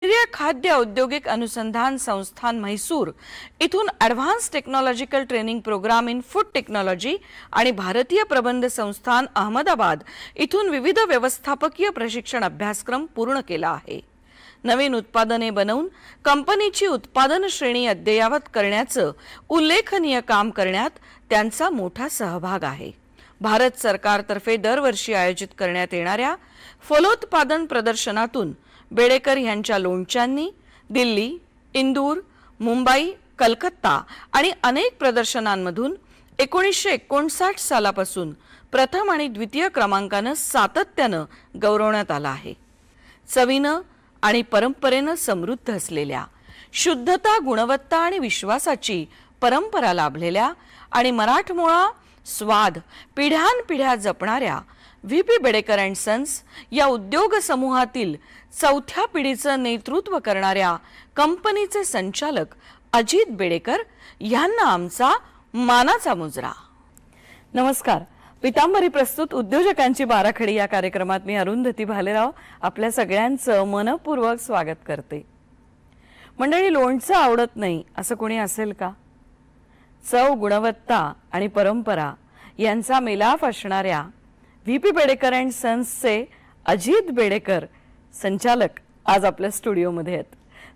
केंद्रीय खाद्य औद्योगिक अनुसंधान संस्थान म्हैसूर इथून advance technological training program in food technology आणि भारतीय प्रबंध संस्थान अहमदाबाद इथून विविध व्यवस्थापकीय प्रशिक्षण अभ्यासक्रम पूर्ण केला आहे। नवीन उत्पादने बनवून कंपनीची उत्पादन श्रेणी अद्ययावत करण्याचं उल्लेखनीय काम करण्यात त्यांचा मोठा सहभाग आहे। भारत सरकारतर्फे दरवर्षी आयोजित करण्यात येणाऱ्या फलोत्पादन प्रदर्शनातून बेडेकर यांच्या लोणच्यांनी दिल्ली, इंदूर, मुंबई, कलकत्ता आणि अनेक प्रदर्शनांमधून 1959 सालापासून प्रथम आणि द्वितीय क्रमांकाने सातत्याने गौरवण्यात आला आहे। चवीने आणि परंपरेने समृद्ध असलेल्या, शुद्धता, गुणवत्ता आणि विश्वासाची परंपरा लाभलेल्या आणि मराठमोळा स्वाद पिढ्यानपिढ्या जपणाऱ्या व्हीपी बेडेकर अँड सन्स या उद्योग समूहातील चौथ्या पिढीचे नेतृत्व करणाऱ्या कंपनीचे संचालक अजित बेडेकर यांना आमचा मानाचा मुजरा। नमस्कार। पितांबरी प्रस्तुत उद्योजकांची बाराखडी या कार्यक्रमात मी अरुंधती भालेराव आपल्या सगळ्यांचं मनपूर्वक स्वागत करते। मंडळी, लोणचं आवडत नाही असं कोणी असेल का? चव, गुणवत्ता आणि परंपरा यांचा मिलाफ असणाऱ्या व्हीपी बेडेकर अँड सन्सचे अजित बेडेकर संचालक आज आपल्या स्टुडिओमध्ये आहेत।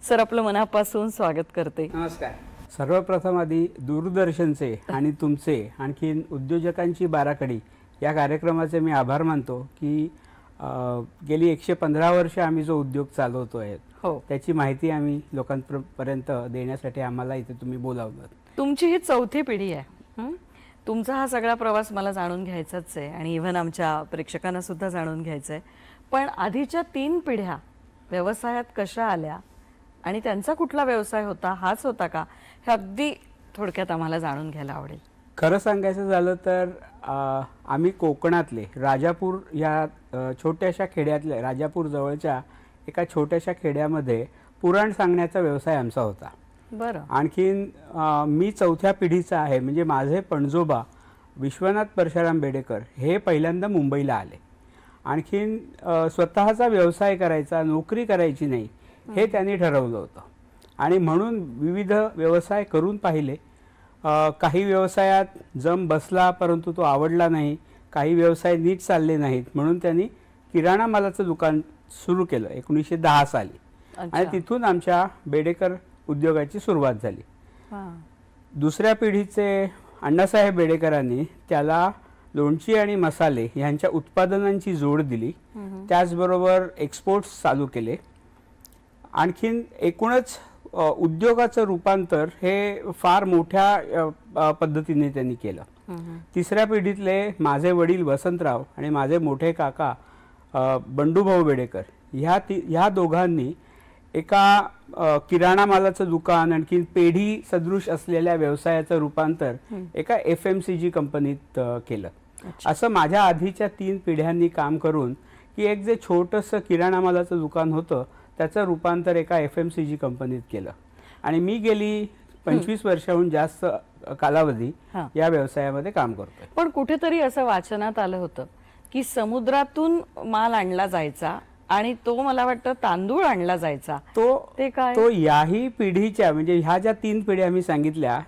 सर, आपलं मनापासून स्वागत करते। नमस्कार। सर्वप्रथम आधी दूरदर्शनचे आणि तुमचे आणखीन उद्योजकांची बाराखडी या कार्यक्रमाचे मी आभार मानतो की गेली 115 वर्ष आम्ही जो उद्योग चालवतोय त्याची माहिती आम्ही लोकांपर्यंत देण्यासाठी आम्हाला इथे तुम्ही बोलावलं। तुमची ही चौथी पिढी आहे। तुमचा हा सगळा प्रवास मला जाणून घ्यायचाच आहे आणि इव्हन आमच्या प्रेक्षकांना सुद्धा जाणून घ्यायचं आहे। पण आधीच्या 3 पिढ्या व्यवसायात कशा आल्या आणि त्यांचा कुठला व्यवसाय होता, हाच होता का, हे अगदी थोडक्यात आम्हाला जाणून घ्यायला आवडेल। खरं सांगायचं झालं तर आम्ही कोकणातले राजापूर या छोट्याशा खेड्यातल्या, राजापूर जवळच्या एका छोट्याशा खेड्यामध्ये पुराण सांगण्याचा व्यवसाय आमचा होता। बरं। आणखीन मी चौथ्या पिढीचा आहे, म्हणजे माझे पणजोबा विश्वनाथ परशुराम बेडेकर हे पहिल्यांदा मुंबईला आले। आणखीन स्वतःचा व्यवसाय करायचा, नोकरी करायची नाही हे त्यांनी ठरवलं होतं आणि म्हणून विविध व्यवसाय करून पाहिले। काही व्यवसायात जम बसला परंतु तो आवडला नाही, काही व्यवसाय नीट चालले नाहीत, म्हणून त्यांनी किराणा मालाचं दुकान सुरू केलं 1910 साली आणि तिथून आमच्या बेडेकर उद्योगाची सुरुवात झाली। दुसऱ्या पिढीचे अण्णासाहेब बेडेकरांनी त्याला लोणची आणि मसाले यांच्या उत्पादनांची जोड दिली, त्याचबरोबर एक्सपोर्ट्स चालू केले। आणखीन एकूणच उद्योगाचं रूपांतर हे फार मोठ्या पद्धतीने त्यांनी केलं। तिसऱ्या पिढीतले माझे वडील वसंतराव आणि माझे मोठे काका बंडूभाऊ बेडेकर ह्या दोघांनी एका किराणा मालाचं दुकान, आणखीन पेढी सदृश असलेल्या व्यवसायाचं रूपांतर एका FMCG कंपनीत केलं। असं माझ्या आधीच्या 3 पिढ्यांनी काम करून की एक जे छोटंसं किराणा मालाचं दुकान होतं त्याचं रूपांतर एका FMCG कंपनीत केलं आणि मी गेली 25 वर्षाहून जास्त कालावधी या व्यवसायामध्ये काम करतोय। पण कुठेतरी असं वाचनात आलं होतं की समुद्रातून माल आणला जायचा आणि तो मला वाटतं तांदूळ आणला जायचा, तो याही पिढीच्या, म्हणजे ह्या ज्या 3 पिढ्या मी सांगितल्या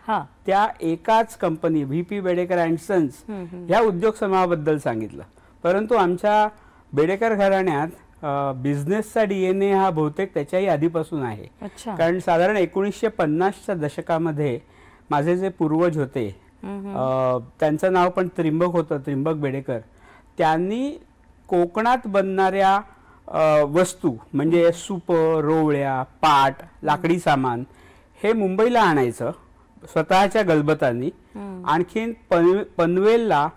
त्या एकाच company VP Bedekar and sons ह्या उद्योग समूहाबद्दल सांगितलं। परंतु आमच्या बेडेकर घराण्यात बिझनेसचा DNA हा बहुतेक त्याच्याही आधीपासून आहे। कारण साधारण 1950च्या दशकामध्ये माझे जे पूर्वज होते त्यांचं नाव पण त्रिंबक होतं, त्रिंबक बेडेकर, त्यांनी कोकणात बनणाऱ्या वस्तू म्हणजे सूप, रोवळ्या, पाट, लाकडी सामान हे मुंबईला आणायचं स्वतःच्या गलबतांनी। आणखीन पनवेलला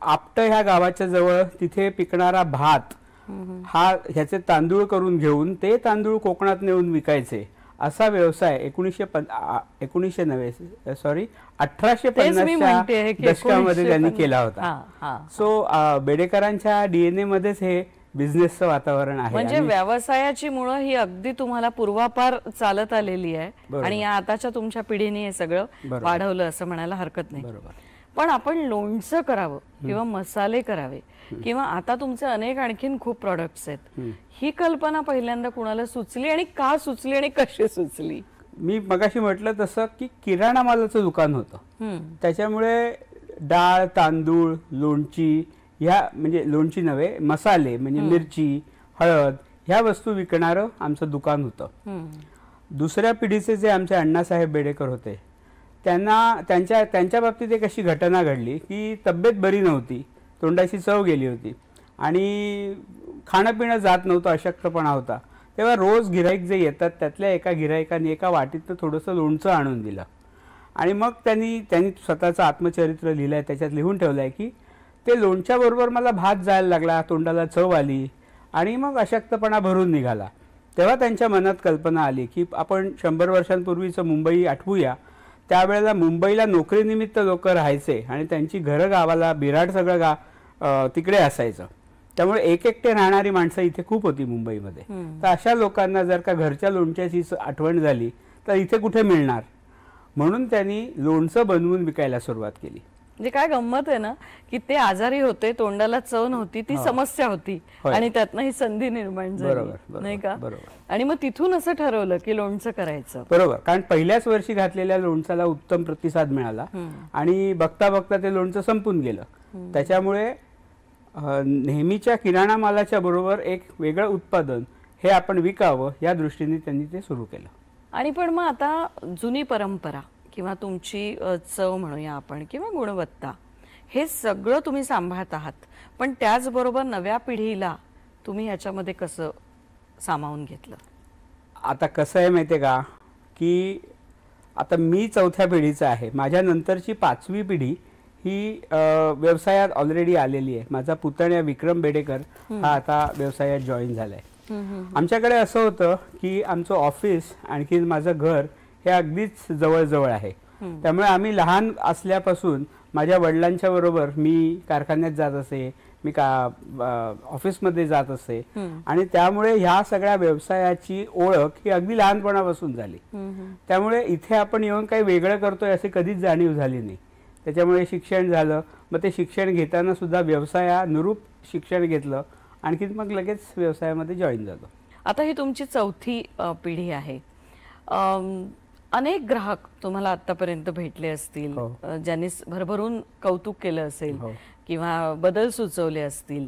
आपट ह्या गावाच्या जवळ तिथे पिकणारा भात ह्याचे तांदूळ करून घेऊन ते तांदूळ कोकणात नेऊन विकायचे, असा व्यवसाय 1850च्या दशकामध्ये त्यांनी केला होता। सो बेडेकरांच्या DNA मध्येच हे बिझनेसचं वातावरण आहे। म्हणजे व्यवसायाची मुळं ही अगदी तुम्हाला पूर्वापार चालत आलेली आहे आणि या आताच्या तुमच्या पिढीने हे सगळं वाढवलं असं म्हणायला हरकत नाही। पण आपण लोणचं करावं किंवा मसाले करावे किंवा आता तुमचे अनेक आणखीन खूप प्रॉडक्ट्स आहेत, ही कल्पना पहिल्यांदा कुणाला सुचली आणि का सुचली आणि कशी सुचली? मी मगाशी म्हटलं तसं की किराणा मालाचं दुकान होतं, त्याच्यामुळे डाळ, तांदूळ, लोणची, ह्या म्हणजे लोणची नव्हे, मसाले म्हणजे मिरची, हळद, ह्या वस्तू विकणारं आमचं दुकान होतं. दुसऱ्या पिढीचे जे आमचे अण्णासाहेब बेडेकर होते, त्यांच्या बाबतीत एक अशी घटना घडली की तब्येत बरी नव्हती, तोंडाची चव गेली होती आणि खाणं पिणं जात नव्हतं, अशक्तपणा होता. तेव्हा रोज गिऱ्हाईक जे येतात त्यातल्या एका गिऱ्हाईकाने एका वाटीतनं थोडंसं लोणचं आणून दिलं आणि मग त्यांनी स्वतःचं आत्मचरित्र लिहिलं आहे, त्याच्यात लिहून ठेवलं आहे की ते लोणच्याबरोबर मला भात जायला लागला, तोंडाला चव आली आणि मग अशक्तपणा भरून निघाला. तेव्हा त्यांच्या मनात कल्पना आली की आपण 100 वर्षांपूर्वीचं मुंबई आठवूया. त्यावेळेला मुंबईला नोकरीनिमित्त लोक राहायचे आणि त्यांची घरं गावाला, बिराड सगळं तिकडे असायचं. त्यामुळे एकटे राहणारी माणसं इथे खूप होती मुंबईमध्ये. तर अशा लोकांना जर का घरच्या लोणच्याची आठवण झाली तर इथे कुठे मिळणार, म्हणून त्यांनी लोणचं बनवून विकायला सुरुवात केली. म्हणजे काय गंमत आहे ना की ते आजारी होते, तोंडाला चव नव्हती, ती समस्या होती आणि त्यातनं ही संधी निर्माण झाली, नाही का? आणि मग तिथून असं ठरवलं की लोणचं करायचं. बरोबर, कारण पहिल्याच वर्षी घातलेल्या लोणच्याला उत्तम प्रतिसाद मिळाला आणि बघता बघता ते लोणचं संपून गेलं. त्याच्यामुळे नेहमीच्या किराणा मालाच्या बरोबर एक वेगळं उत्पादन हे आपण विकावं या दृष्टीने त्यांनी ते सुरू केलं. आणि पण मग आता जुनी परंपरा किंवा तुमची चव म्हणूया आपण किंवा गुणवत्ता, हे सगळं तुम्ही सांभाळत आहात, पण त्याचबरोबर नव्या पिढीला तुम्ही याच्यामध्ये कसं सामावून घेतलं? आता कसं आहे माहिती आहे का की आता मी 4थ्या पिढीचा आहे, माझ्या नंतरची 5वी पिढी ही व्यवसायात ऑलरेडी आलेली आहे. माझा पुतण्या विक्रम बेडेकर हा आता व्यवसायात जॉईन झालाय. आमच्याकडे असं होतं की आमचं ऑफिस आणखी माझं घर हे अगदीच जवळजवळ आहे. त्यामुळे आम्ही लहान असल्यापासून माझ्या वडिलांच्या बरोबर मी कारखान्यात जात असे, मी ऑफिसमध्ये जात असे आणि त्यामुळे ह्या सगळ्या व्यवसायाची ओळख ही अगदी लहानपणापासून झाली. त्यामुळे इथे आपण येऊन काही वेगळं करतोय असे कधीच जाणीव झाली नाही. त्याच्यामुळे शिक्षण झालं, मग ते शिक्षण घेताना सुद्धा व्यवसायानुरूप शिक्षण घेतलं, आणखी मग लगेच व्यवसायामध्ये जॉईन झालो. आता ही तुमची 4थी पिढी आहे. अनेक ग्राहक तुम्हाला आतापर्यंत भेटले असतील, ज्यांनी भरभरून कौतुक केलं असेल किंवा बदल सुचवले असतील,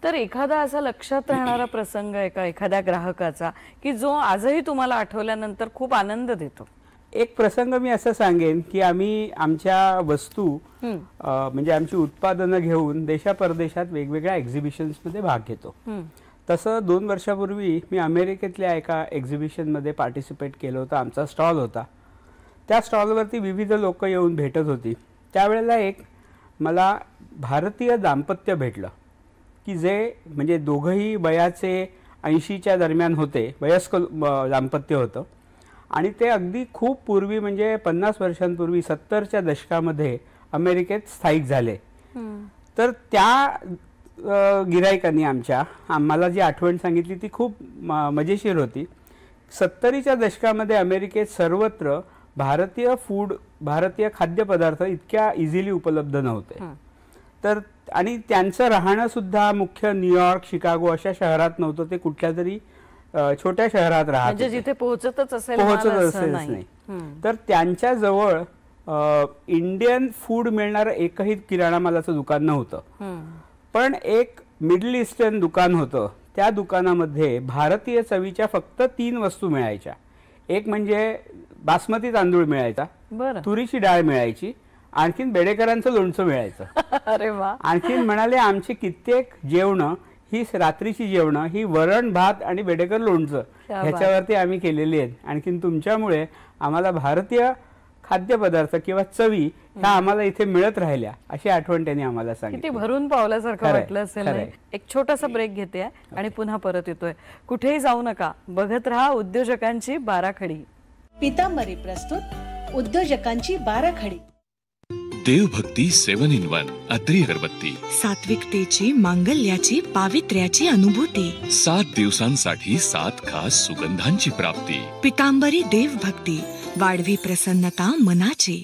तर एखादा असा लक्षात राहणारा प्रसंग आहे का एखाद्या ग्राहकाचा की जो आजही तुम्हाला आठवल्यानंतर खूप आनंद देतो? एक प्रसंग मी असं सांगेन की आम्ही आमच्या वस्तू म्हणजे आमची उत्पादनं घेऊन देशापरदेशात वेगवेगळ्या एक्झिबिशन्समध्ये भाग घेतो. तसं 2 वर्षापूर्वी मी अमेरिकेतल्या एका एक्झिबिशनमध्ये पार्टिसिपेट केलं होतं. आमचा स्टॉल होता. त्या स्टॉलवरती विविध लोक येऊन भेटत होती. त्यावेळेला एक मला भारतीय दाम्पत्य भेटलं की जे म्हणजे दोघंही वयाचे 80च्या दरम्यान होते, वयस्क दाम्पत्य होतं आणि ते अगदी खूप पूर्वी म्हणजे 50 वर्षांपूर्वी 70च्या दशकामध्ये अमेरिकेत स्थायिक झाले. तर त्या गिरायकांनी आम्हाला जी आठवण सांगितली ती खूप मजेशीर होती. 70च्या दशकामध्ये अमेरिकेत सर्वत्र भारतीय खाद्यपदार्थ इतक्या इझिली उपलब्ध नव्हते. तर आणि त्यांचं राहणं सुद्धा मुख्य न्यूयॉर्क, शिकागो अशा शहरात नव्हतं, ते कुठल्या तरी छोट्या शहरात राहत म्हणजे जिथे पोहोचतच असेल नाही. तर त्यांच्या जवळ इंडियन फूड मिळणारं एकही किराणा मालाचं दुकान नव्हतं. पण एक मिडल ईस्टर्न दुकान होतं. त्या दुकानामध्ये भारतीय चवीच्या फक्त 3 वस्तू मिळायच्या. एक म्हणजे बासमती तांदूळ मिळायचा, तुरीची डाळ मिळायची, आणखीन बेडेकरांचं लोणचं मिळायचं. अरे वा. आणखीन म्हणाले आमची कित्येक जेवणं ही रात्रीची जेवणं ही वरण भात आणि बेडेकर लोणचं ह्याच्यावरती आम्ही केलेली आहेत. आणखीन तुमच्यामुळे आम्हाला भारतीय खाद्यपदार्थ किंवा चवी ह्या आम्हाला इथे मिळत राहिल्या अशी आठवण त्यांनी आम्हाला सांगितली. किती भरून पावल्यासारखं वाटलं असेल. एक छोटासा ब्रेक घेते आणि पुन्हा परत येतोय. कुठेही जाऊ नका, बघत राहा उद्योजकांची बाराखडी. पितांबरी प्रस्तुत उद्योजकांची बाराखडी. देवभक्ती 7 in 1 अत्री अगरबत्ती. सात्विकतेची, मांगल्याची, पावित्र्याची अनुभूती. 7 दिवसांसाठी 7 खास सुगंधांची प्राप्ती. पितांबरी देवभक्ती वाढवी प्रसन्नता मनाची.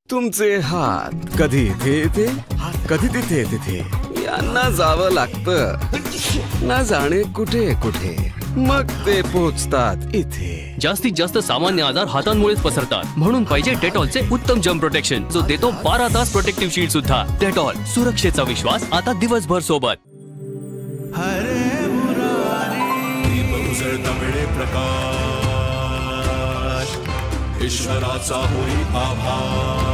तुमचे हात कधी इथे येते कधी तिथे तिथे यांना जावं लागतं ना जाणे कुठे कुठे मग ते पोहोचतात इथे. जास्तीत जास्त सामान्य आजार हातांमुळेच पसरतात म्हणून पाहिजे डेटॉलचे उत्तम जर्म प्रोटेक्शन जो देतो 12 तास प्रोटेक्टिव्ह शील्ड सुद्धा. डेटॉल, सुरक्षेचा विश्वास आता दिवसभर सोबत. ईश्वराचा होई आभास.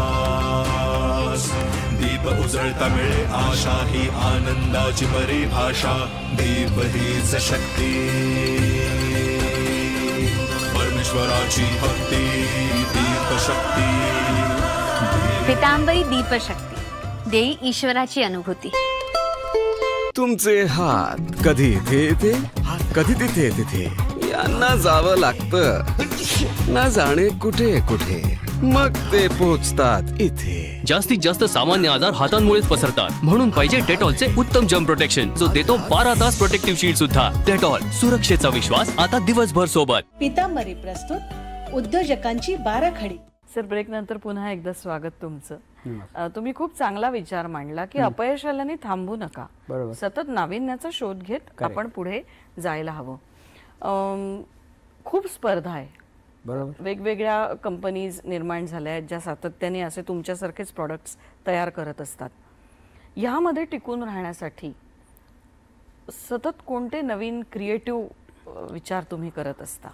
दीप उजळता मिळे आशा ही आनंदाची परिभाषा. दीप हीच शक्ती परमेश्वराची भक्ती. दीप शक्ती पितांबरी दीपशक्ती देई ईश्वराची अनुभूती. तुमचे हात कधी इथे येते कधी तिथे तिथे यांना जावं लागतं ना जाणे कुठे कुठे मग ते पोहोचतात इथे. जास्तीत जास्त सामान्य आजार हातांमुळेच पसरतात म्हणून पाहिजे डेटॉलचे उत्तम जर्म प्रोटेक्शन जो देतो 12 तास प्रोटेक्टिव्ह शील्ड सुद्धा. डेटॉल, सुरक्षेचा विश्वास आता दिवसभर सोबत. पितांबरी प्रस्तुत उद्योजकांची बाराखडी. सर, ब्रेक नंतर पुन्हा एकदा स्वागत तुमचं. तुम्ही खूप चांगला विचार मांडला की अपयश आल्याने थांबू नका, सतत नाविन्याचा शोध घेत आपण पुढे जायला हवं. खूप स्पर्धा आहे, बरोबर. वेगवेगळ्या कंपनीज निर्माण झाल्या आहेत ज्या सातत्याने असे तुमच्यासारखेच प्रॉडक्ट्स तयार करत असतात. यामध्ये टिकून राहण्यासाठी सतत कोणते नवीन क्रिएटिव्ह विचार तुम्ही करत असता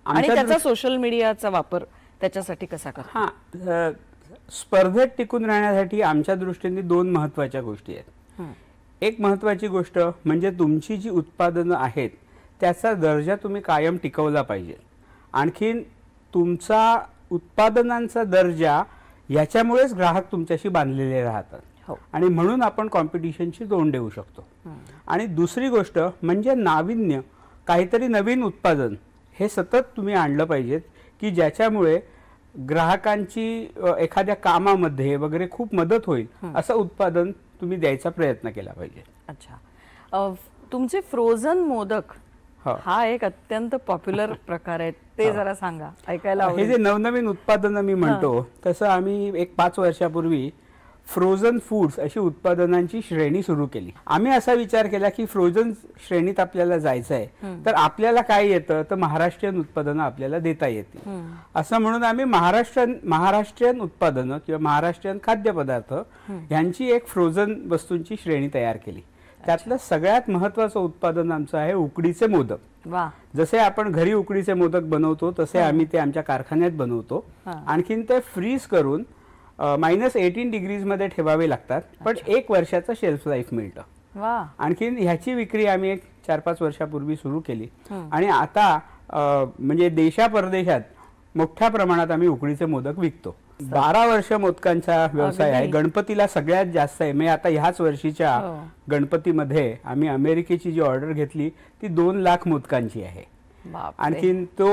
आणि त्याचा सोशल मीडियाचा वापर त्याच्यासाठी कसा करता? हां, स्पर्धेत टिकून राहण्यासाठी आमच्या दृष्टीने 2 महत्त्वाच्या गोष्टी आहेत. एक महत्त्वाची गोष्ट म्हणजे तुमची जी उत्पादनं आहेत त्याचा दर्जा तुम्ही कायम टिकवला पाहिजे. आणखीन तुमचा उत्पादनांचा दर्जा याच्यामुळेच ग्राहक तुमच्याशी बांधलेले राहतात आणि म्हणून आपण कॉम्पिटिशनची तोंड देऊ शकतो. आणि दुसरी गोष्ट म्हणजे नाविन्य, काहीतरी नवीन उत्पादन हे सतत तुम्ही आणलं पाहिजेत की ज्याच्यामुळे ग्राहकांची एखाद्या कामामध्ये वगैरे खूप मदत होईल असं उत्पादन तुम्ही द्यायचा प्रयत्न केला पाहिजे. अच्छा, तुमचे फ्रोझन मोदक हा एक अत्यंत पॉप्युलर प्रकार आहे, ते जरा सांगा, ऐकायला. हे जे नवनवीन उत्पादनं मी म्हणतो तसं आम्ही एक 5 वर्षापूर्वी फ्रोझन फूड्स अशी उत्पादनांची श्रेणी सुरू केली. आम्ही असा विचार केला की फ्रोझन श्रेणीत आपल्याला जायचं आहे तर आपल्याला काय येतं तर महाराष्ट्रीयन उत्पादनं आपल्याला देता येतील. असं म्हणून आम्ही महाराष्ट्रीयन उत्पादनं किंवा महाराष्ट्रीयन खाद्यपदार्थ यांची एक फ्रोझन वस्तूंची श्रेणी तयार केली. त्यातलं सगळ्यात महत्त्वाचं उत्पादन आमचं आहे उकडीचे मोदक. जसे आपण घरी उकडीचे मोदक बनवतो तसे आम्ही ते आमच्या कारखान्यात बनवतो. आणखीन ते फ्रीज करून -18 डिग्रीज मध्ये ठेवावे लागतात, पण 1 वर्षाचं शेल्फ लाईफ मिळतं. आणखीन ह्याची विक्री आम्ही एक 4-5 वर्षापूर्वी सुरू केली आणि आता म्हणजे देशापरदेशात मोठ्या प्रमाणात आम्ही उकडीचे मोदक विकतो. 12 वर्ष मोदकांचा व्यवसाय आहे. गणपतीला सगळ्यात जास्त आहे. म्हणजे आता ह्याच वर्षीच्या गणपतीमध्ये आम्ही अमेरिकेची जी ऑर्डर घेतली ती 2 लाख मोदकांची आहे. आणखीन तो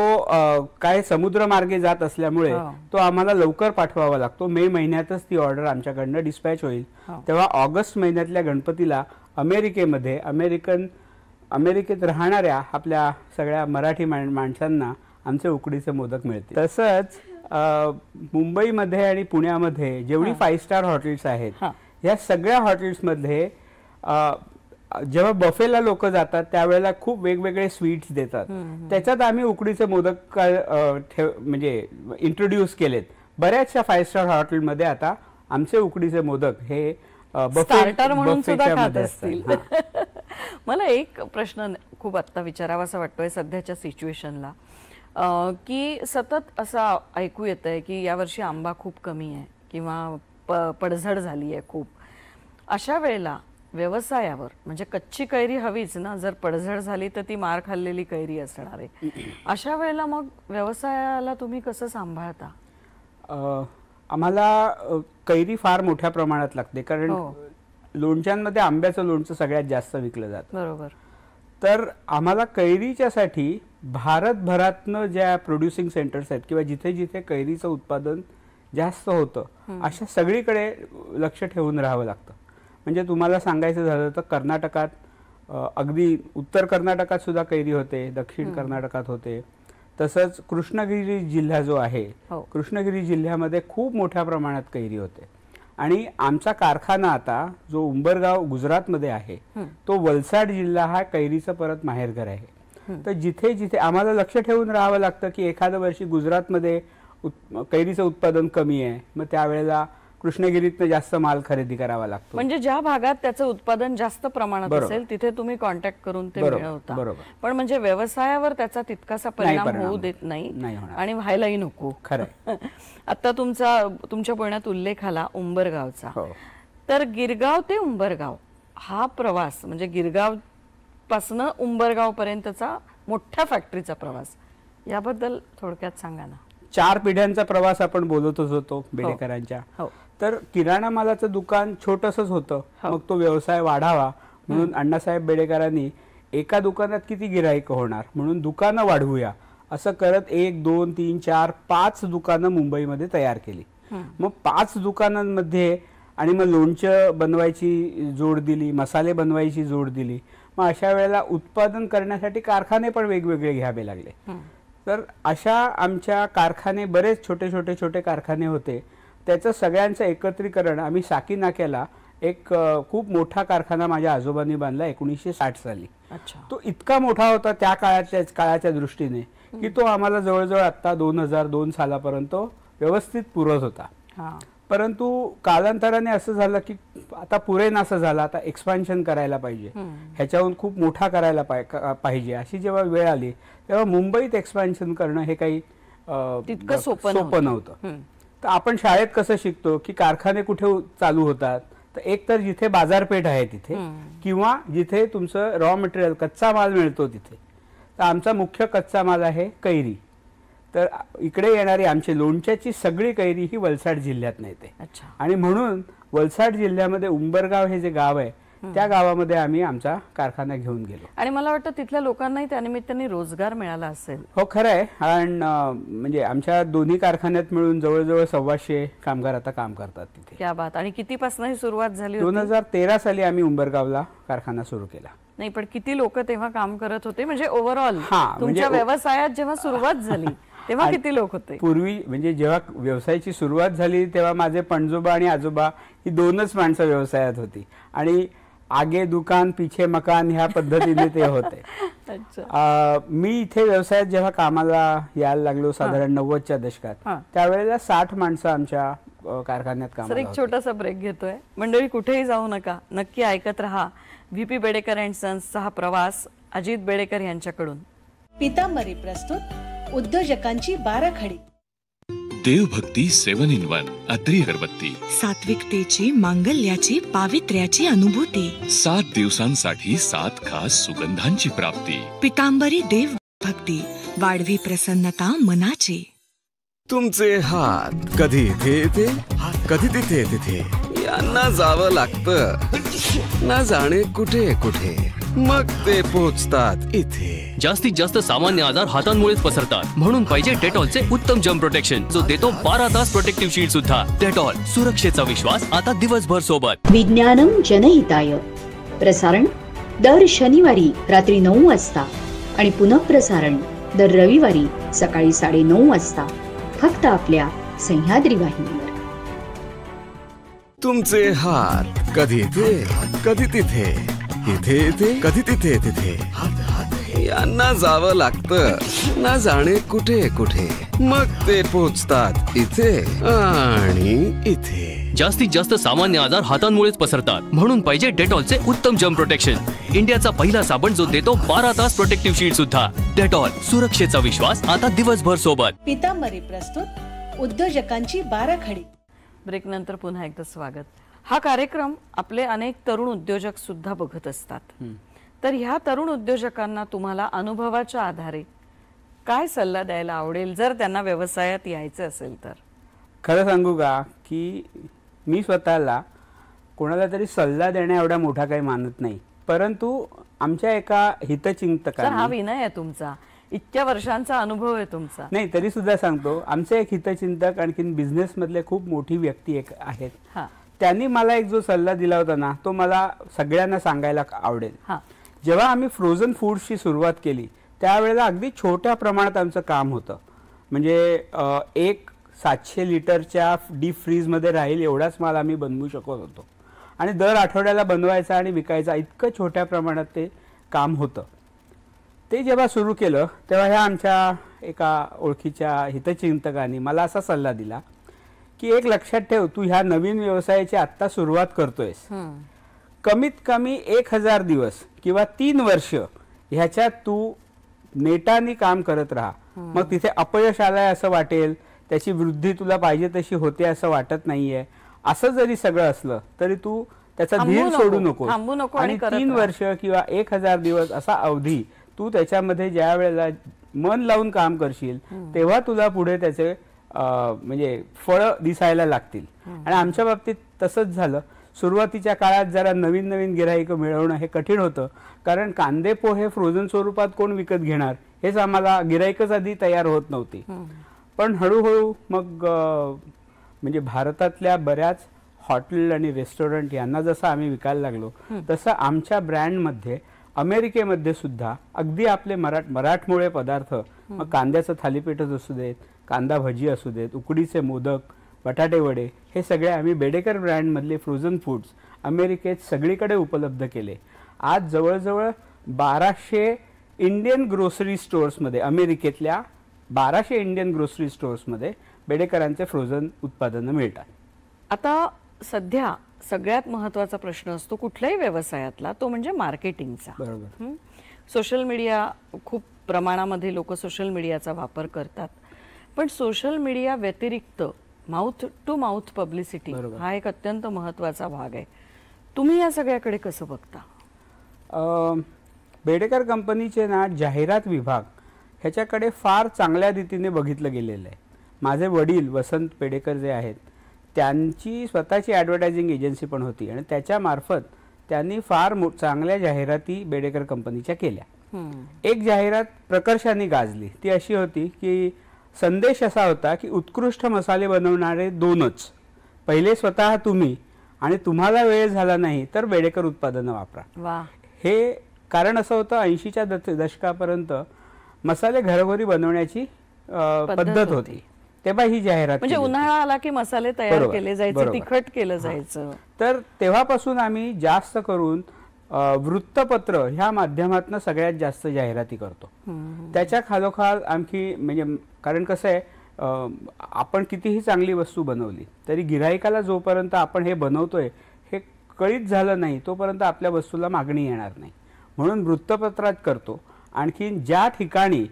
काय समुद्रमार्गे जात असल्यामुळे तो आम्हाला लवकर पाठवावा लागतो. मे महिन्यातच ती ऑर्डर आमच्याकडनं डिस्पॅच होईल. तेव्हा ऑगस्ट महिन्यातल्या गणपतीला अमेरिकेत राहणाऱ्या आपल्या सगळ्या मराठी माणसांना आमचे उकडीचे मोदक मिळतील. तसंच मुंबईमध्ये आणि पुण्यामध्ये जेवढी 5 स्टार हॉटेल्स आहेत या सगळ्या हॉटेल्समध्ये जेव्हा बफेला लोक जातात त्यावेळेला खूप वेगवेगळे स्वीट्स देतात. त्याच्यात आम्ही उकडीचे मोदक म्हणजे इंट्रोड्यूस केलेत. बऱ्याचशा 5 स्टार हॉटेलमध्ये आता आमचे उकडीचे मोदक हे स्टार्टर म्हणून सुद्धा खात असतील. मला एक प्रश्न खूप आत्ता विचारावासा वाटतोय सध्याच्या सिच्युएशनला, की सतत असं ऐकू येतंय की यावर्षी आंबा खूप कमी आहे किंवा पडझड झाली आहे खूप. अशा वेळेला व्यवसायावर म्हणजे कच्ची कैरी हवीच ना, जर पडझड झाली तर ती मार खाल्लेली कैरी असणार आहे. अशा वेळेला मग व्यवसायाला तुम्ही कसं सांभाळता? आम्हाला कैरी फार मोठ्या प्रमाणात लागते कारण लोणच्यांमध्ये आंब्याचं लोणचं सगळ्यात जास्त विकलं जातं. बरोबर. तर आम्हाला कैरीच्यासाठी भारतभरातनं ज्या प्रोड्युसिंग सेंटर्स आहेत किंवा जिथे जिथे कैरीचं उत्पादन जास्त होतं अशा सगळीकडे लक्ष ठेवून राहावं लागतं. म्हणजे तुम्हाला सांगायचं झालं तर कर्नाटकात, अगदी उत्तर कर्नाटकात सुद्धा कैरी होते, दक्षिण कर्नाटकात होते, तसंच कृष्णगिरी जिल्हा जो आहे, हो. कृष्णगिरी जिल्ह्यामध्ये खूप मोठ्या प्रमाणात कैरी होते आणि आमचा कारखाना आता जो उंबरगाव गुजरातमध्ये आहे तो वलसाड जिल्हा हा कैरीचं परत माहेरघर आहे. तर जिथे जिथे आम्हाला लक्ष ठेवून राहावं लागतं की एखाद्या वर्षी गुजरातमध्ये कैरीचं उत्पादन कमी आहे, मग त्यावेळेला कृष्णगिरीतनं जास्त माल खरेदी करावा लागतो. म्हणजे ज्या भागात त्याचं उत्पादन जास्त प्रमाणात असेल तिथे तुम्ही कॉन्टॅक्ट करून ते मिळवता. पण म्हणजे व्यवसायावर त्याचा तितकासा परिणाम होऊ देत नाही आणि व्हायलाही नको. खरं. आता तुमच्या बोलण्यात उल्लेख आला उंबरगावचा. तर गिरगाव ते उंबरगाव हा प्रवास म्हणजे गिरगाव पासून उंबरगाव पर्यंतचा मोठ्या फॅक्टरीचा प्रवास, याबद्दल थोडक्यात सांगा ना. 4 पिढ्यांचा प्रवास आपण बोलतच होतो बेडेकरांच्या. तर किराणा मालाचं दुकान छोटंसंच होतं. मग तो व्यवसाय वाढावा म्हणून अण्णासाहेब बेडेकरांनी एका दुकानात किती गिराईक होणार म्हणून दुकानं वाढवूया असं करत 1, 2, 3, 4, 5 दुकानं मुंबईमध्ये तयार केली. मग 5 दुकानांमध्ये आणि मग लोणचं बनवायची जोड दिली, मसाले बनवायची जोड दिली. मग अशा वेळेला उत्पादन करण्यासाठी कारखाने पण वेगवेगळे घ्यावे लागले. तर अशा आमच्या कारखाने बरेच छोटे कारखाने होते. त्याचं सगळ्यांचं एकत्रीकरण आम्ही साकी नाक्याला एक खूप मोठा कारखाना माझ्या आजोबांनी बांधला 1960 साली. तो इतका मोठा होता त्या काळाच्या दृष्टीने की तो आम्हाला जवळजवळ आता 2002 सालापर्यंत व्यवस्थित पुरत होता. परंतु कालांतराने असं झालं की आता पुरेनासं झालं, आता एक्सपान्शन करायला पाहिजे, ह्याच्याहून खूप मोठा करायला पाहिजे. अशी जेव्हा वेळ आली तेव्हा मुंबईत एक्सपान्शन करणं हे काही तितकं सोपं नव्हतं. तर आपण शाळेत कसं शिकतो की कारखाने कुठे चालू होतात, तर एक तर जिथे बाजारपेठ आहे तिथे किंवा जिथे तुमचं रॉ मटेरियल कच्चा माल मिळतो तिथे. तर आमचा मुख्य कच्चा माल आहे कैरी. तर इकडे येणारी आमची लोणच्याची सगळी कैरी ही वलसाड जिल्ह्यात येते. आणि म्हणून वलसाड जिल्ह्यामध्ये उंबरगाव हे जे गाव आहे त्या गावामध्ये आम्ही आमचा कारखाना घेऊन गेलो. आणि मला वाटतं तिथल्या लोकांनाही त्यानिमित्ताने रोजगार मिळाला असेल. हो खरं आहे. आणि म्हणजे आमच्या दोन्ही कारखान्यात मिळून जवळजवळ 125 कामगार आता काम करतात तिथे. क्या बात. आणि कितीपासून ही सुरुवात झाली? 2013 साली आम्ही उंबरगावला कारखाना सुरू केला. नाही पण किती लोक तेव्हा काम करत होते म्हणजे ओव्हरऑल तुमच्या व्यवसायात जेव्हा सुरुवात झाली तेव्हा किती लोक होते? पूर्वी म्हणजे जेव्हा व्यवसायाची सुरुवात झाली तेव्हा माझे पणजोबा आणि आजोबा ही 2च माणसं व्यवसायात होती आणि आगे दुकान पीछे मकान ह्या पद्धतीने ते होते. मी इथे व्यवसायात जेव्हा कामाला यायला लागलो साधारण 90च्या दशकात त्यावेळेला 60 माणसं आमच्या कारखान्यात कामाला होती. एक छोटासा ब्रेक घेतोय. मंडळी कुठेही जाऊ नका, नक्की ऐकत रहा व्हीपी बेडेकर अँड सन्सचा हा प्रवास अजित बेडेकर यांच्याकडून. पितांबरी प्रस्तुत उद्योजकांची बाराखडी. देवभक्ती 7 in 1 अत्री अगरबत्ती. सात्विकतेची, मांगल्याची, पावित्र्याची अनुभूती. 7 दिवसांसाठी 7 खास सुगंधांची प्राप्ती. पितांबरी देव भक्ती वाढवी प्रसन्नता मनाची. तुमचे हात कधी इथे येते कधी तिथे तिथे यांना जावं लागतं ना जाणे कुठे कुठे, मग ते पोहोचतात इथे. जास्तीत जास्त सामान्य आजार हातांमुळेच पसरतात म्हणून पाहिजे डेटॉलचे उत्तम जर्म प्रोटेक्शन जो देतो 12 तास प्रोटेक्टिव्ह शील्ड सुद्धा. डेटॉल, सुरक्षेचा विश्वास आता दिवसभर सोबत. विज्ञानम जनहिताय प्रसारण दर शनिवारी रात्री 9 वाजता आणि पुनःप्रसारण दर रविवारी सकाळी 9:30 वाजता फक्त आपल्या सह्याद्री वाहिनीवर. तुमचे हात कधी इथे कधी तिथे, इथे इथे कधी तिथे तिथे यांना जावं लागतं ना जाणे कुठे कुठे, मग ते पोहोचतात इथे आणि इथे. जास्तीत जास्त सामान्य आजार हातांमुळेच पसरतात म्हणून पाहिजे डेटॉलचे उत्तम जर्म प्रोटेक्शन. इंडियाचा पहिला साबण जो देतो 12 तास प्रोटेक्टिव्ह शील्ड सुद्धा. डेटॉल, सुरक्षेचा विश्वास आता दिवसभर सोबत. पितांबरी प्रस्तुत उद्योजकांची बाराखडी. ब्रेक नंतर पुन्हा एकदा स्वागत. हा कार्यक्रम आपले अनेक तरुण उद्योजक सुद्धा बघत असतात. तर ह्या तरुण उद्योजकांना तुम्हाला अनुभवाच्या आधारे काय सल्ला द्यायला आवडेल जर त्यांना व्यवसायात यायचं असेल तर? खरं सांगू का की मी स्वतःला कोणाला तरी सल्ला देण्या एवढा मोठा काही मानत नाही, परंतु आमच्या एका हितचिंतकाने. हा विनय आहे तुमचा, इतक्या वर्षांचा अनुभव आहे तुमचा. नाही तरी सुद्धा सांगतो, आमचे एक हितचिंतक आणखीन बिझनेस मधले खूप मोठी व्यक्ती एक आहेत. त्यांनी मला एक जो सल्ला दिला होता ना तो मला सगळ्यांना सांगायला आवडेल. जेव्हा आम्ही फ्रोझन फूड्सची सुरुवात केली त्यावेळेला अगदी छोट्या प्रमाणात आमचं काम होतं. म्हणजे एक 700 लिटरच्या डीप फ्रीजमध्ये राहील एवढाच माल आम्ही बनवू शकत होतो आणि दर आठवड्याला बनवायचा आणि विकायचा, इतकं छोट्या प्रमाणात ते काम होतं. ते जेव्हा सुरू केलं तेव्हा ह्या आमच्या एका ओळखीच्या हितचिंतकांनी मला असा सल्ला दिला की एक लक्षात ठेव, तू ह्या नवीन व्यवसायाची आत्ता सुरुवात करतोयस, कमीत कमी 1000 दिवस किंवा 3 वर्ष ह्याच्यात तू नेटाने काम करत राहा. मग तिथे अपयश आलंय असं वाटेल, त्याची वृद्धी तुला पाहिजे तशी होते असं वाटत नाहीये, असं जरी सगळं असलं तरी तू त्याचा धीर सोडू नको आणि 3 वर्ष किंवा 1000 दिवस असा अवधी तू त्याच्यामध्ये ज्या वेळेला मन लावून काम करशील तेव्हा तुला पुढे त्याचे म्हणजे फळ दिसायला लागतील. आणि आमच्या बाबतीत तसंच झालं. सुरुवातीच्या काळात जरा नवीन नवीन गिराईक मिळवणं हे कठीण होतं, कारण कांदे पोहे फ्रोझन स्वरूपात कोण विकत घेणार हेच आम्हाला गिराईकच आधी तयार होत नव्हती. पण हळूहळू मग म्हणजे भारतातल्या बऱ्याच हॉटेल आणि रेस्टॉरंट यांना जसं आम्ही विकायला लागलो तसं आमच्या ब्रँडमध्ये अमेरिकेमध्ये सुद्धा अगदी आपले मराठमोळे पदार्थ, मग कांद्याचं थालीपीठच असू देत, कांदा भजी असू देत, उकडीचे मोदक, बटाटे वडे, हे सगळे आम्ही बेडेकर ब्रँडमधले फ्रोझन फूड्स अमेरिकेत सगळीकडे उपलब्ध केले. आज जवळजवळ 1200 इंडियन ग्रोसरी स्टोअर्समध्ये, अमेरिकेतल्या 1200 इंडियन ग्रोसरी स्टोअर्समध्ये बेडेकरांचे फ्रोझन उत्पादनं मिळतात. आता सध्या सगळ्यात महत्त्वाचा प्रश्न असतो कुठल्याही व्यवसायातला, तो म्हणजे मार्केटिंगचा. बरोबर. सोशल मीडिया, खूप प्रमाणामध्ये लोक सोशल मीडियाचा वापर करतात, पण सोशल मीडिया व्यतिरिक्त माउथ टू माउथ पब्लिसिटी हा एक अत्यंत महत्त्वाचा भाग आहे. तुम्ही या सगळ्याकडे कसं बघता? बेडेकर कंपनीचे ना जाहिरात विभाग ह्याच्याकडे फार चांगल्या रीतीने बघितलं गेलेलं आहे. माझे वडील वसंत बेडेकर जे आहेत त्यांची स्वतःची ॲडव्हर्टायझिंग एजन्सी पण होती आणि त्याच्यामार्फत त्यांनी फार चांगल्या जाहिराती बेडेकर कंपनीच्या केल्या. एक जाहिरात प्रकर्षाने गाजली, ती अशी होती की संदेश असा होता की उत्कृष्ट मसाले बनवणारे 2च, पहिले स्वतः तुम्ही आणि तुम्हाला वेळ झाला नाही तर बेडेकर उत्पादनं वापरा. हे कारण असं होतं 80च्या दशकापर्यंत मसाले घरोघरी बनवण्याची पद्धत होती, तेव्हा ही जाहिरात म्हणजे उन्हाळा आला की मसाले तयार केले जायचे, तिखट केलं जायचं. तर तेव्हापासून आम्ही जास्त करून वृत्तपत्र ह्या माध्यमातून सगळ्यात जास्त जाहिराती करतो. त्याच्या खालोखाल आणखी म्हणजे कारण कसं आहे, आपण कितीही चांगली वस्तू बनवली तरी गिराईकाला जोपर्यंत आपण हे बनवतोय हे कळीत झालं नाही तोपर्यंत आपल्या वस्तूला मागणी येणार नाही, म्हणून वृत्तपत्रात करतो. आणखी ज्या ठिकाणी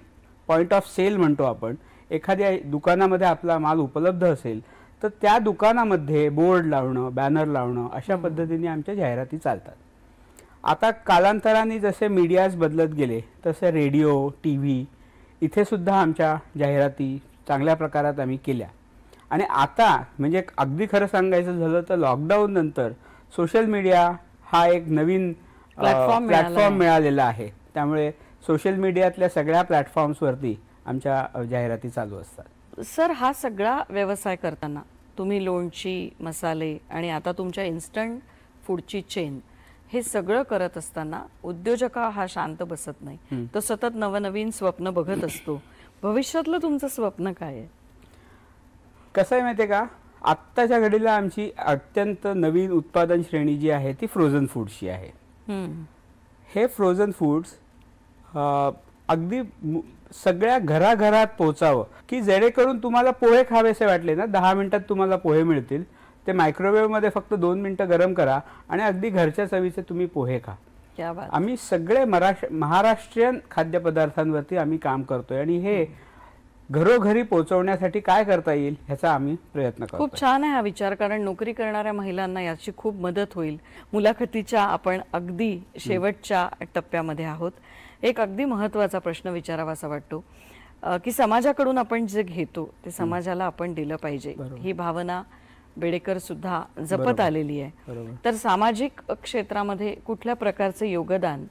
पॉइंट ऑफ सेल म्हणतो आपण, एखाद्या दुकानामध्ये आपला माल उपलब्ध असेल तर त्या दुकानामध्ये बोर्ड लावणं, बॅनर लावणं, अशा पद्धतीने आमच्या जाहिराती चालतात. आता कालांतराने जसे मीडियाज बदलत गेले तसे रेडिओ, TV इथे सुद्धा आमच्या जाहिराती चांगल्या प्रकारात आम्ही केल्या. आणि आता म्हणजे अगदी खरं सांगायचं झालं तर लॉकडाऊन नंतर सोशल मीडिया हा एक नवीन प्लॅटफॉर्म मिळालेला आहे. त्यामुळे सोशल मीडियातल्या सगळ्या प्लॅटफॉर्म्सवरती आमच्या जाहिराती चालू असतात. सर, हा सगळा व्यवसाय करताना तुम्ही लोणची, मसाले आणि आता तुमच्या इन्स्टंट फूडची चेन, हे सगळं करत असताना उद्योजक हा शांत बसत नाही, तो सतत नवनवीन स्वप्न बघत असतो. भविष्यातलं तुमचं स्वप्न काय आहे? कसं आहे माहिती आहे का, आत्ताच्या घडीला आमची अत्यंत नवीन उत्पादन श्रेणी जी आहे ती फ्रोझन फूड्सची आहे. हे फ्रोझन फूड्स अगदी सगळ्या घराघरात पोहोचावं की जेणेकरून तुम्हाला पोहे खावेसे वाटले ना 10 मिनिटात तुम्हाला पोहे मिळतील. ते मायक्रोवेव्हमध्ये फक्त 2 मिनिटं गरम करा आणि अगदी घरच्या चवीचे तुम्ही पोहे खा. आम्ही सगळे महाराष्ट्रीयन खाद्यपदार्थांवरती आम्ही काम करतोय आणि हे घरोघरी पोहोचवण्यासाठी काय करता येईल ह्याचा आम्ही प्रयत्न करतो. खूप छान आहे हा विचार, कारण नोकरी करणाऱ्या महिलांना याची खूप मदत होईल. मुलाखतीच्या आपण अगदी शेवटच्या टप्प्यामध्ये आहोत. एक अगदी महत्त्वाचा प्रश्न विचारावासा वाटतो की समाजाकडून आपण जे घेतो ते समाजाला आपण दिलं पाहिजे, ही भावना बेडेकर सुद्धा जपत आलेली आहे. तर सामाजिक क्षेत्रामध्ये कुठल्या प्रकारचे योगदान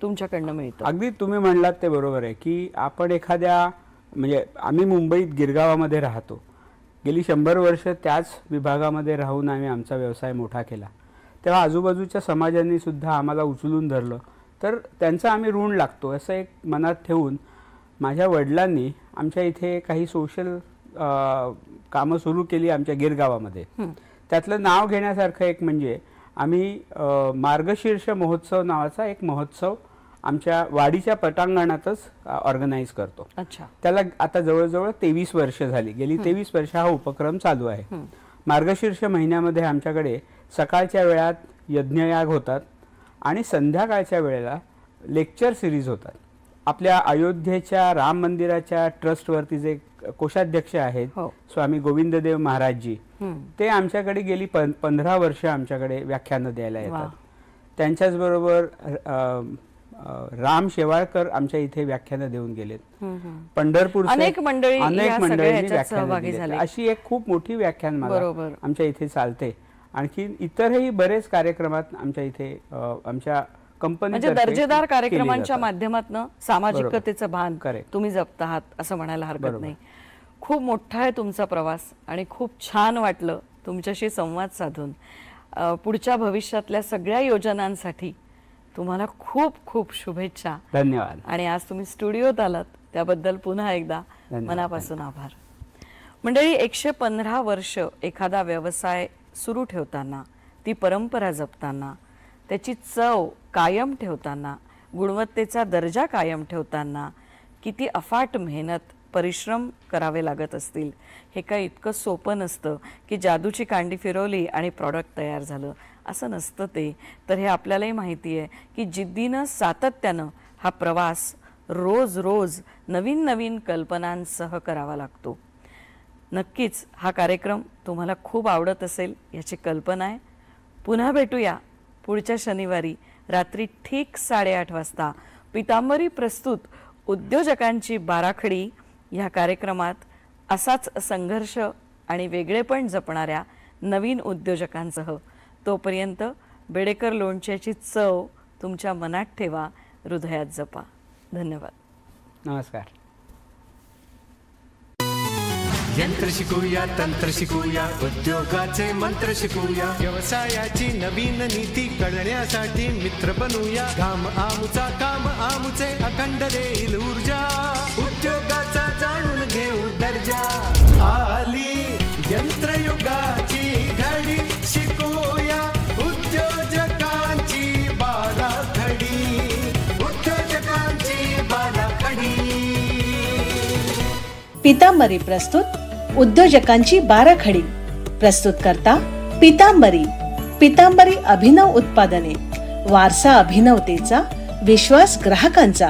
तुमच्याकडनं मिळतं? अगदी तुम्ही म्हणलात ते बरोबर आहे की आपण एखाद्या म्हणजे आम्ही मुंबईत गिरगावामध्ये राहतो, गेली 100 वर्ष त्याच विभागामध्ये राहून आम्ही आमचा व्यवसाय मोठा केला. तेव्हा आजूबाजूच्या समाजांनी सुद्धा आम्हाला उचलून धरलं, तर त्यांचं आम्ही ऋण लागतो असं एक मनात ठेवून माझ्या वडिलांनी आमच्या इथे काही सोशल कामं सुरू केली आमच्या गिरगावामध्ये. त्यातलं नाव घेण्यासारखं एक म्हणजे आम्ही मार्गशीर्ष महोत्सव नावाचा एक महोत्सव आमच्या वाडीच्या पटांगणातच ऑर्गनाईज करतो. अच्छा. त्याला आता जवळजवळ 23 वर्ष झाली. गेली 23 वर्ष हा उपक्रम चालू आहे. मार्गशीर्ष महिन्यामध्ये आमच्याकडे सकाळच्या वेळात यज्ञयाग होतात आणि संध्याकाळच्या वेळेला लेक्चर सिरीज होतात. आपल्या अयोध्येच्या राम मंदिराच्या ट्रस्टवरती जे कोषाध्यक्ष आहेत स्वामी गोविंददेव महाराजजी, ते आमच्याकडे गेली 15 वर्ष आमच्याकडे व्याख्यानं द्यायला येतात. त्यांच्याच बरोबर राम शेवाळकर आमच्या इथे व्याख्यानं देऊन गेलेत. पंढरपूर अनेक मंडळी सहभागी झाले. अशी एक खूप मोठी व्याख्यानमाला आमच्या इथे चालते. आणखी इतरही बरेच कार्यक्रमात आमच्या इथे आमच्या कंपनी म्हणजे दर्जेदार कार्यक्रमांच्या माध्यमातून सामाजिकतेचं भान तुम्ही जपत आहात असं म्हणायला हरकत नाही. खूप मोठा आहे तुमचा प्रवास आणि खूप छान वाटलं तुमच्याशी संवाद साधून. पुढच्या भविष्यातल्या सगळ्या योजनांसाठी तुम्हाला खूप खूप शुभेच्छा. धन्यवाद. आणि आज तुम्ही स्टुडिओत आलात त्याबद्दल पुन्हा एकदा मनापासून आभार. मंडळी, 115 वर्ष एखादा व्यवसाय सुरू ठेवताना, ती परंपरा जपताना, त्याची चव कायम ठेवताना, गुणवत्तेचा दर्जा कायम ठेवताना किती अफाट मेहनत, परिश्रम करावे लागत असतील. हे काही इतकं सोपं नसतं की जादूची कांडी फिरवली आणि प्रॉडक्ट तयार झालं, असं नसतं ते. तर हे आपल्यालाही माहिती आहे की जिद्दीनं सातत्यानं हा प्रवास रोज रोज नवीन नवीन कल्पनांसह करावा लागतो. नक्कीच हा कार्यक्रम तुम्हाला खूप आवडत असेल याची कल्पना आहे. पुन्हा भेटूया पुढच्या शनिवारी रात्री ठीक 8:30 वाजता. पितांबरी प्रस्तुत उद्योजकांची बाराखडी ह्या कार्यक्रमात असाच संघर्ष आणि वेगळेपण जपणाऱ्या नवीन उद्योजकांसह. तोपर्यंत बेडेकर लोणच्याची चव तुमच्या मनात ठेवा, हृदयात जपा. धन्यवाद. नमस्कार. यंत्र शिकूया, तंत्र शिकूया, उद्योगाचे मंत्र शिकूया, व्यवसायाची नवीन नीती कळण्यासाठी मित्र बनूया. काम आमुचा, काम आमुचे, अखंड देईल ऊर्जा, उद्योगाचा जाणून घेऊ दर्जा. आली यंत्रयुगाची घडी, शिकूया उद्योजकांची बाराखडी, उद्योजकांची बाराखडी. पितांबरी प्रस्तुत उद्योजकांची बाराखडी. प्रस्तुत करता पितांबरी. पितांबरी अभिनव उत्पादने, वारसा अभिनवतेचा, विश्वास ग्राहकांचा.